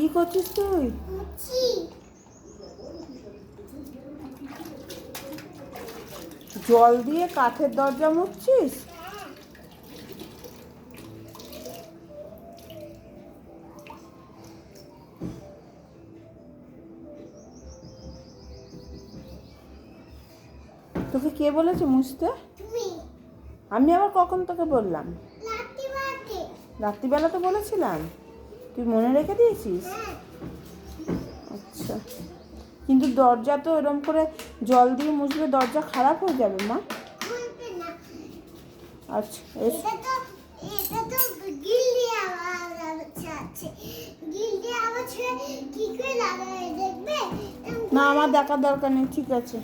কি করছিস তুই? জল দিয়ে কাঠের দরজা মুছছিস? তোকে কে বলেছে মুছতে? আমি আবার কখন তোকে বললাম? রাত্রিবেলা তো বলেছিলাম, তুই মনে রেখে দিয়েছিস? আচ্ছা, কিন্তু দরজা তো এরকম করে জল দিয়ে মুছলে দরজা খারাপ হয়ে যাবে মা। আচ্ছা না, আমার দেখার দরকার নেই, ঠিক আছে।